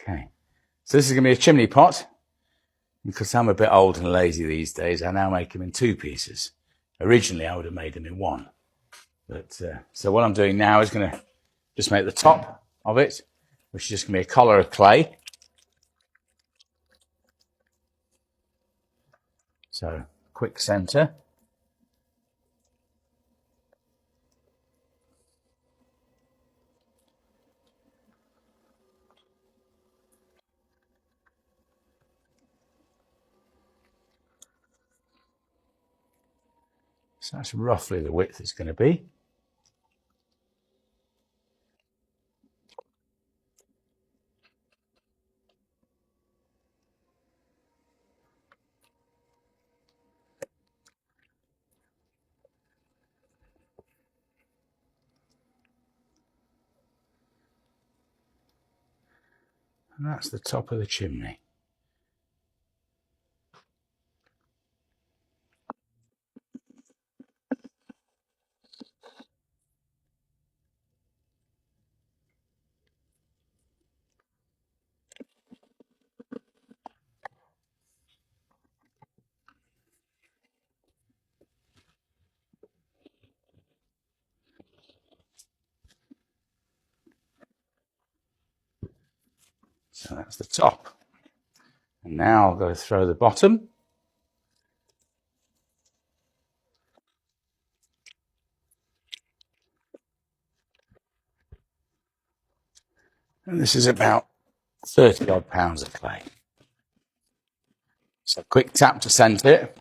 Okay, so this is going to be a chimney pot. Because I'm a bit old and lazy these days, I now make them in 2 pieces. Originally, I would have made them in 1. But so what I'm doing now is going to just make the top of it, which is just going to be a collar of clay. So, quick center. So that's roughly the width it's going to be. And that's the top of the chimney. So that's the top. And now I'll go throw the bottom. And this is about 30 odd pounds of clay. So quick tap to center it.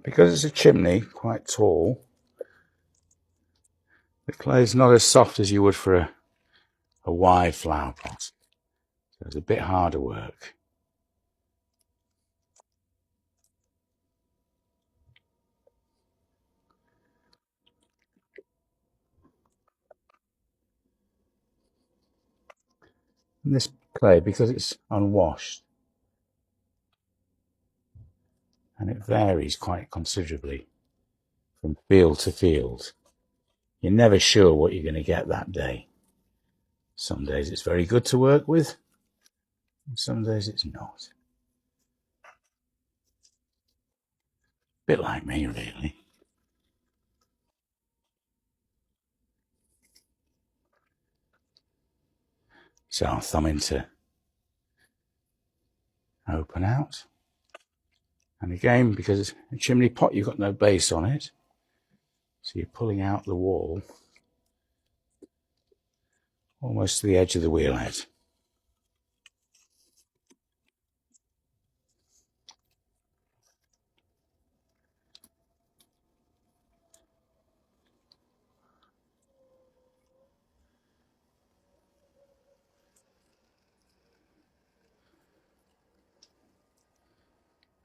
Because it's a chimney, quite tall, the clay is not as soft as you would for a wide flower pot. So it's a bit harder work. And this clay, because it's unwashed, and it varies quite considerably from field to field, you're never sure what you're going to get that day. Some days it's very good to work with, and some days it's not. A bit like me, really. So I'll thumb into open out. And again, because it's a chimney pot, you've got no base on it. So you're pulling out the wall almost to the edge of the wheelhead.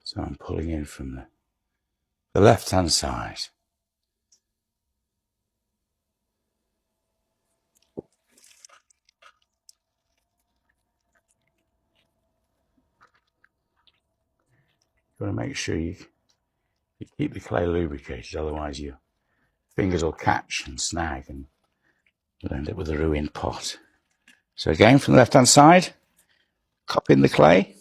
So I'm pulling in from the left-hand side. You've got to make sure you keep the clay lubricated, otherwise your fingers will catch and snag and you'll end up with a ruined pot. So again, from the left-hand side, cup in the clay.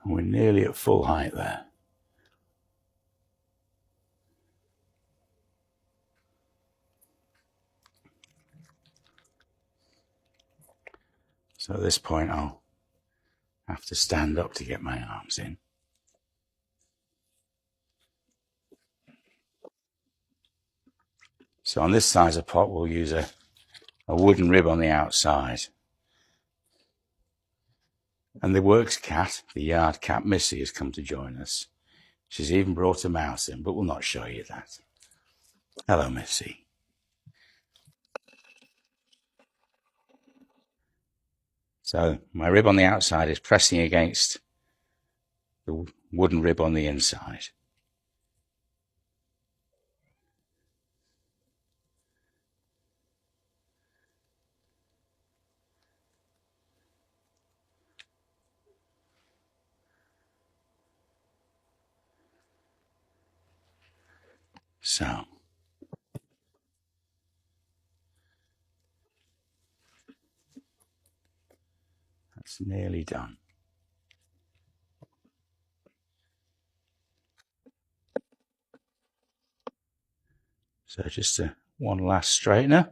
And we're nearly at full height there. So at this point, I'll have to stand up to get my arms in. So on this size of pot, we'll use a wooden rib on the outside. And the works cat, the yard cat Missy, has come to join us. She's even brought a mouse in, but we'll not show you that. Hello, Missy. So my rib on the outside is pressing against the wooden rib on the inside. So that's nearly done. So just one last straightener.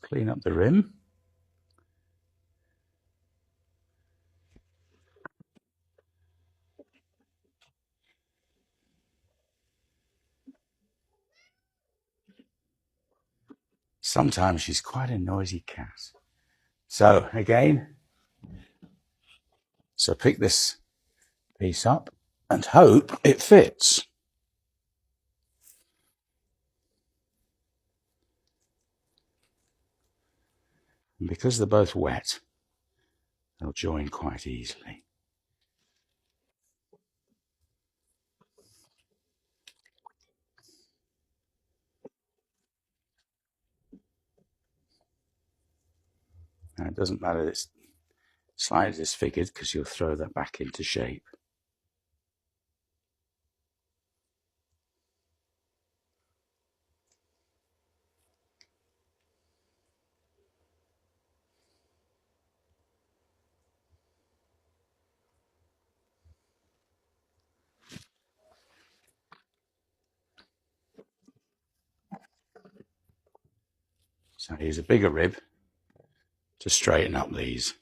Clean up the rim. Sometimes she's quite a noisy cat. So again, so pick this piece up and hope it fits. And because they're both wet, they'll join quite easily. Now it doesn't matter that it's slightly disfigured because you'll throw that back into shape. So here's a bigger rib to straighten up these.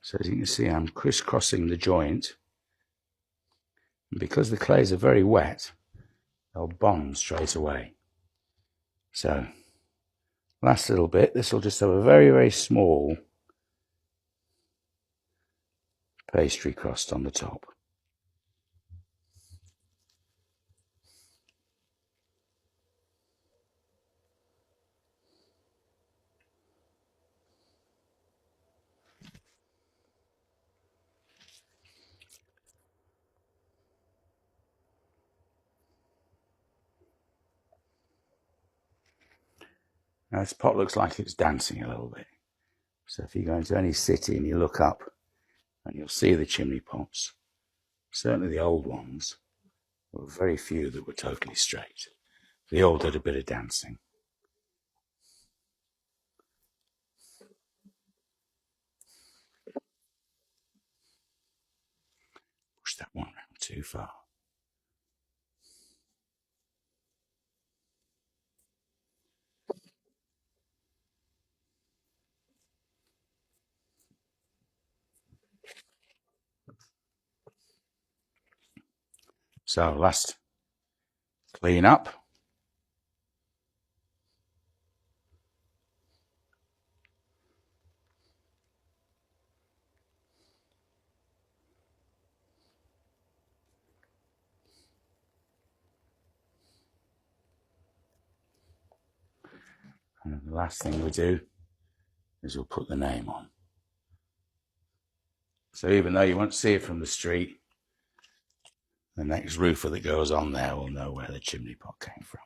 So as you can see, I'm crisscrossing the joint. And because the clays are very wet, they'll bond straight away. So last little bit, this will just have a very, very small pastry crust on the top. Now this pot looks like it's dancing a little bit. So if you go into any city and you look up, and you'll see the chimney pots, certainly the old ones, there were very few that were totally straight. They all did a bit of dancing. Push that one round too far. So last clean up. And the last thing we do is we'll put the name on. So even though you won't see it from the street, the next roofer that goes on there will know where the chimney pot came from.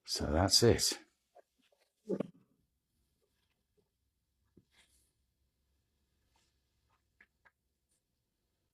So that's it.